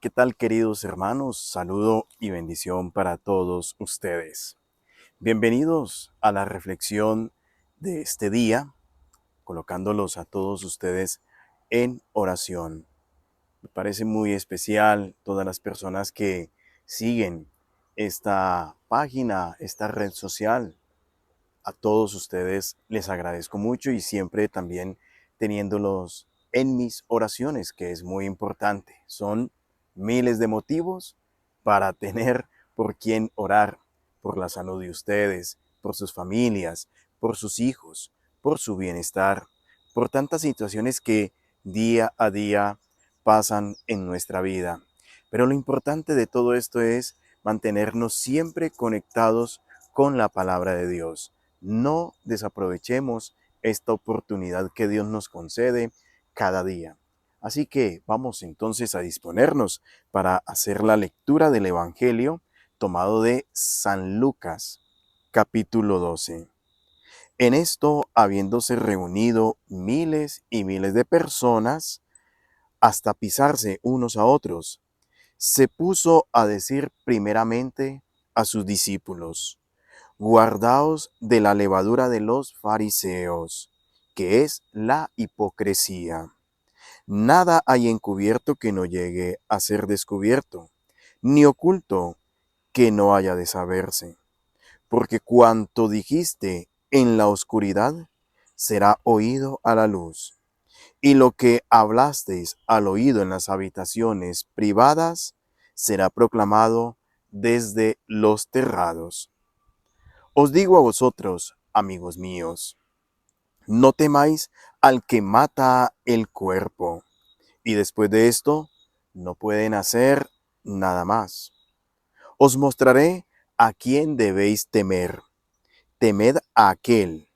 ¿Qué tal, queridos hermanos? Saludo y bendición para todos ustedes. Bienvenidos a la reflexión de este día, colocándolos a todos ustedes en oración. Me parece muy especial todas las personas que siguen esta página, esta red social. A todos ustedes les agradezco mucho y siempre también teniéndolos en mis oraciones, que es muy importante. Son miles de motivos para tener por quién orar, por la salud de ustedes, por sus familias, por sus hijos, por su bienestar, por tantas situaciones que día a día pasan en nuestra vida. Pero lo importante de todo esto es mantenernos siempre conectados con la palabra de Dios. No desaprovechemos esta oportunidad que Dios nos concede cada día. Así que vamos entonces a disponernos para hacer la lectura del Evangelio tomado de San Lucas, capítulo 12. En esto, habiéndose reunido miles y miles de personas, hasta pisarse unos a otros, se puso a decir primeramente a sus discípulos: guardaos de la levadura de los fariseos, que es la hipocresía. Nada hay encubierto que no llegue a ser descubierto, ni oculto que no haya de saberse. Porque cuanto dijiste en la oscuridad, será oído a la luz. Y lo que hablasteis al oído en las habitaciones privadas, será proclamado desde los terrados. Os digo a vosotros, amigos míos, no temáis al que mata el cuerpo, y después de esto no pueden hacer nada más. Os mostraré a quién debéis temer. Temed a aquel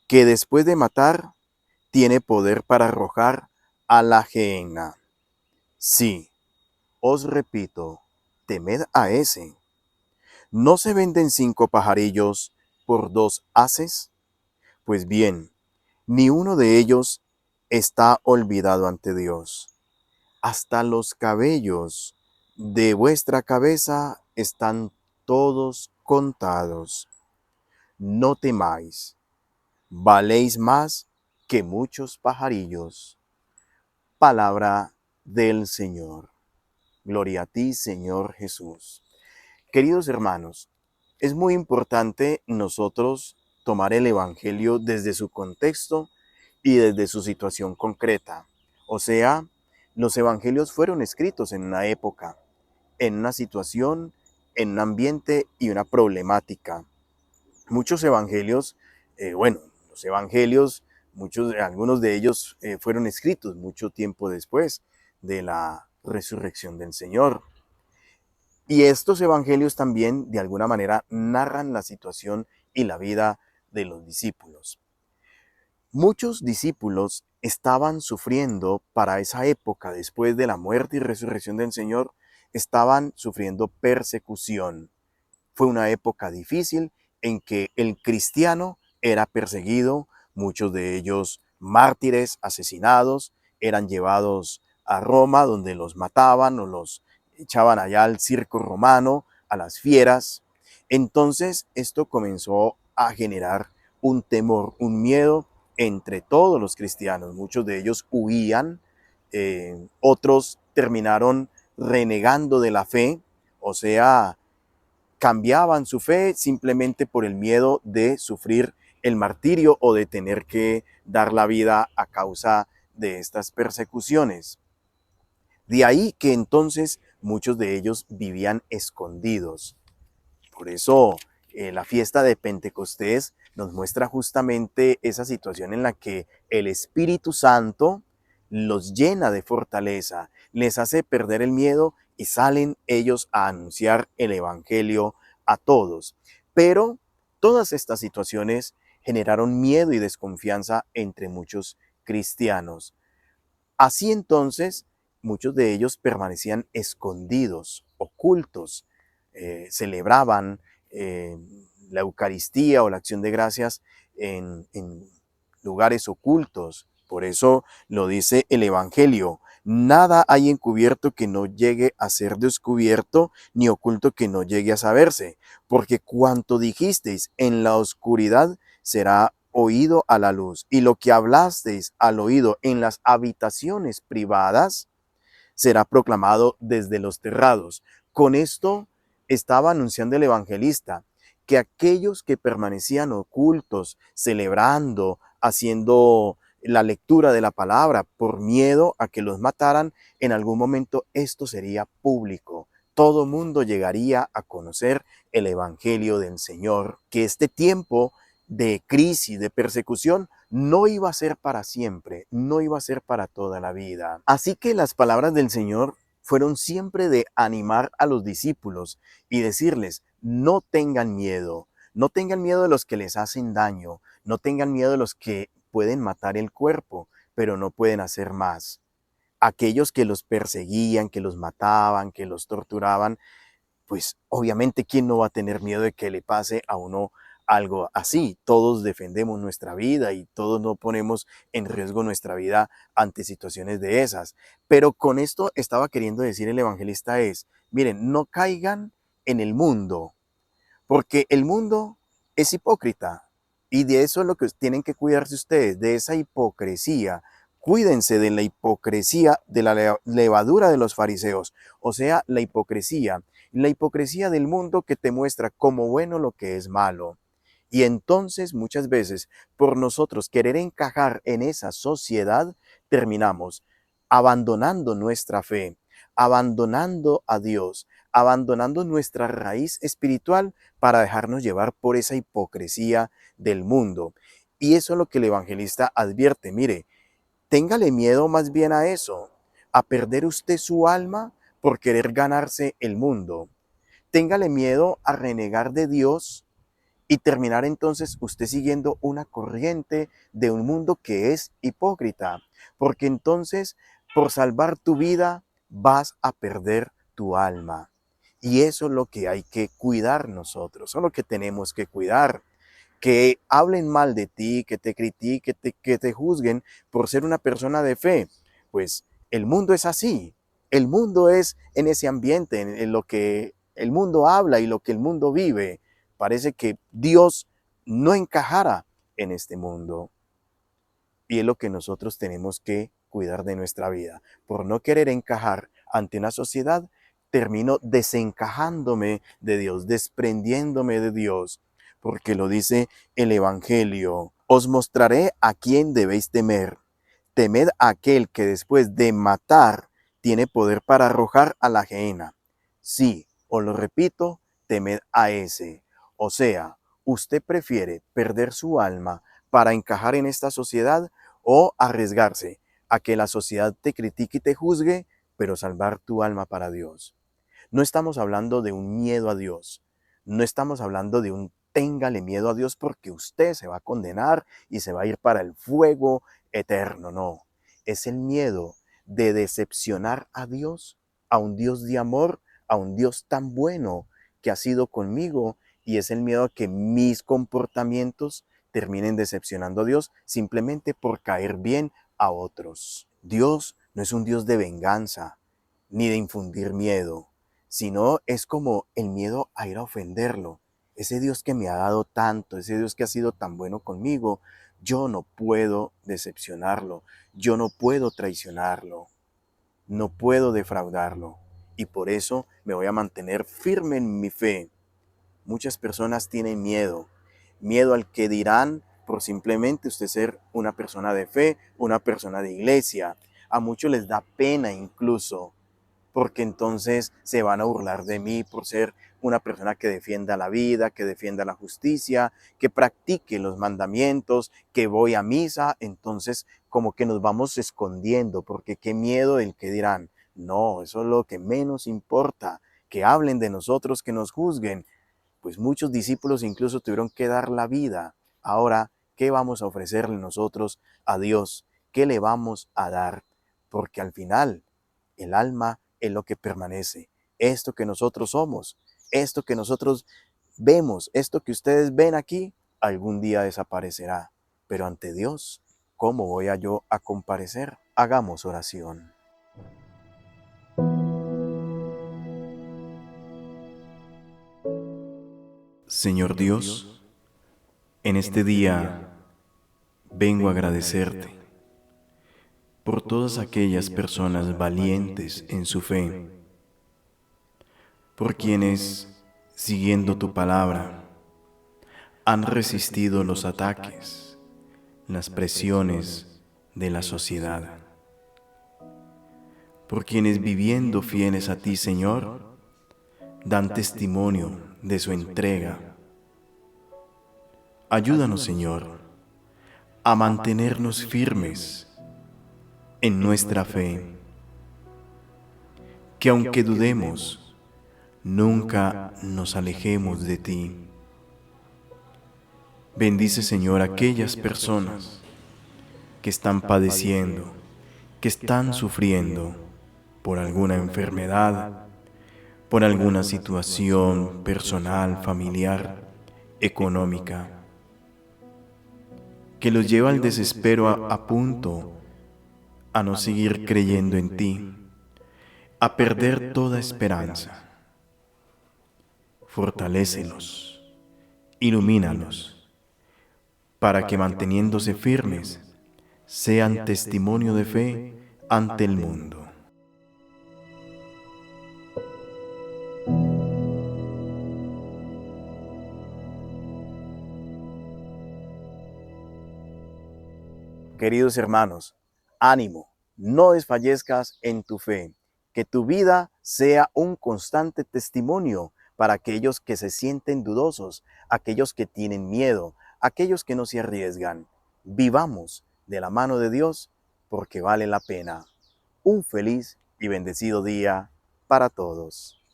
que después de matar tiene poder para arrojar a la gehenna. Sí, os repito, temed a ese. ¿No se venden 5 pajarillos por 2 haces? Pues bien, ni uno de ellos está olvidado ante Dios. Hasta los cabellos de vuestra cabeza están todos contados. No temáis, valéis más que muchos pajarillos. Palabra del Señor. Gloria a ti, Señor Jesús. Queridos hermanos, es muy importante nosotros tomar el Evangelio desde su contexto y desde su situación concreta. O sea, los Evangelios fueron escritos en una época, en una situación, en un ambiente y una problemática. Muchos Evangelios, los Evangelios, algunos de ellos fueron escritos mucho tiempo después de la resurrección del Señor. Y estos evangelios también, de alguna manera, narran la situación y la vida de los discípulos. Muchos discípulos estaban sufriendo para esa época, después de la muerte y resurrección del Señor, estaban sufriendo persecución. Fue una época difícil en que el cristiano era perseguido, muchos de ellos mártires, asesinados, eran llevados a Roma, donde los mataban o los echaban allá al circo romano, a las fieras. Entonces esto comenzó a generar un temor, un miedo entre todos los cristianos. Muchos de ellos huían, otros terminaron renegando de la fe, o sea, cambiaban su fe simplemente por el miedo de sufrir el martirio o de tener que dar la vida a causa de estas persecuciones. De ahí que entonces muchos de ellos vivían escondidos. Por eso la fiesta de Pentecostés nos muestra justamente esa situación en la que el Espíritu Santo los llena de fortaleza, les hace perder el miedo y salen ellos a anunciar el Evangelio a todos. Pero todas estas situaciones generaron miedo y desconfianza entre muchos cristianos. Así entonces, muchos de ellos permanecían escondidos, ocultos, celebraban la Eucaristía o la acción de gracias en lugares ocultos. Por eso lo dice el Evangelio, Nada hay encubierto que no llegue a ser descubierto, ni oculto que no llegue a saberse, porque cuanto dijisteis en la oscuridad será oído a la luz, y lo que hablasteis al oído en las habitaciones privadas será proclamado desde los terrados. Con esto estaba anunciando el evangelista que aquellos que permanecían ocultos, celebrando, haciendo la lectura de la palabra por miedo a que los mataran, en algún momento esto sería público. Todo mundo llegaría a conocer el evangelio del Señor, que este tiempo de crisis, de persecución, no iba a ser para siempre, no iba a ser para toda la vida. Así que las palabras del Señor fueron siempre de animar a los discípulos y decirles, no tengan miedo, no tengan miedo de los que les hacen daño, no tengan miedo de los que pueden matar el cuerpo, pero no pueden hacer más. Aquellos que los perseguían, que los mataban, que los torturaban, pues obviamente, ¿quién no va a tener miedo de que le pase a uno algo así? Todos defendemos nuestra vida y todos no ponemos en riesgo nuestra vida ante situaciones de esas. Pero con esto estaba queriendo decir el evangelista es, miren, no caigan en el mundo, porque el mundo es hipócrita y de eso es lo que tienen que cuidarse ustedes, de esa hipocresía. Cuídense de la hipocresía, de la levadura de los fariseos, o sea, la hipocresía del mundo que te muestra como bueno lo que es malo. Y entonces muchas veces por nosotros querer encajar en esa sociedad, terminamos abandonando nuestra fe, abandonando a Dios, abandonando nuestra raíz espiritual para dejarnos llevar por esa hipocresía del mundo. Y eso es lo que el evangelista advierte. Mire, téngale miedo más bien a eso, a perder usted su alma por querer ganarse el mundo. Téngale miedo a renegar de Dios y terminar entonces usted siguiendo una corriente de un mundo que es hipócrita. Porque entonces, por salvar tu vida, vas a perder tu alma. Y eso es lo que hay que cuidar nosotros, eso es lo que tenemos que cuidar. Que hablen mal de ti, que te critiquen, que te juzguen por ser una persona de fe. Pues el mundo es así. El mundo es en ese ambiente, en lo que el mundo habla y lo que el mundo vive. Parece que Dios no encajara en este mundo. Y es lo que nosotros tenemos que cuidar de nuestra vida. Por no querer encajar ante una sociedad, termino desencajándome de Dios, desprendiéndome de Dios, porque lo dice el Evangelio. Os mostraré a quién debéis temer. Temed a aquel que después de matar tiene poder para arrojar a la gehenna. Sí, os lo repito, temed a ese. O sea, usted prefiere perder su alma para encajar en esta sociedad o arriesgarse a que la sociedad te critique y te juzgue, pero salvar tu alma para Dios. No estamos hablando de un miedo a Dios. No estamos hablando de un téngale miedo a Dios porque usted se va a condenar y se va a ir para el fuego eterno. No, es el miedo de decepcionar a Dios, a un Dios de amor, a un Dios tan bueno que ha sido conmigo, y es el miedo a que mis comportamientos terminen decepcionando a Dios simplemente por caer bien a otros. Dios no es un Dios de venganza ni de infundir miedo, sino es como el miedo a ir a ofenderlo. Ese Dios que me ha dado tanto, ese Dios que ha sido tan bueno conmigo, yo no puedo decepcionarlo, yo no puedo traicionarlo, no puedo defraudarlo. Y por eso me voy a mantener firme en mi fe. Muchas personas tienen miedo, miedo al que dirán por simplemente usted ser una persona de fe, una persona de iglesia. A muchos les da pena incluso, porque entonces se van a burlar de mí por ser una persona que defienda la vida, que defienda la justicia, que practique los mandamientos, que voy a misa. Entonces como que nos vamos escondiendo, porque qué miedo del que dirán. No, eso es lo que menos importa, que hablen de nosotros, que nos juzguen. Pues muchos discípulos incluso tuvieron que dar la vida. Ahora, ¿qué vamos a ofrecerle nosotros a Dios? ¿Qué le vamos a dar? Porque al final el alma es lo que permanece. Esto que nosotros somos, esto que nosotros vemos, esto que ustedes ven aquí, algún día desaparecerá. Pero ante Dios, ¿cómo voy a yo a comparecer? Hagamos oración. Señor Dios, en este día vengo a agradecerte por todas aquellas personas valientes en su fe, por quienes, siguiendo tu palabra, han resistido los ataques, las presiones de la sociedad, por quienes viviendo fieles a ti, Señor, dan testimonio de su entrega. Ayúdanos, Señor, a mantenernos firmes en nuestra fe, que aunque dudemos, nunca nos alejemos de ti. Bendice, Señor, a aquellas personas que están padeciendo, que están sufriendo por alguna enfermedad, por alguna situación personal, familiar, económica, que los lleva al desespero a punto a no seguir creyendo en ti, a perder toda esperanza. Fortalécelos, ilumínalos, para que manteniéndose firmes, sean testimonio de fe ante el mundo. Queridos hermanos, ánimo, no desfallezcas en tu fe, que tu vida sea un constante testimonio para aquellos que se sienten dudosos, aquellos que tienen miedo, aquellos que no se arriesgan. Vivamos de la mano de Dios porque vale la pena. Un feliz y bendecido día para todos.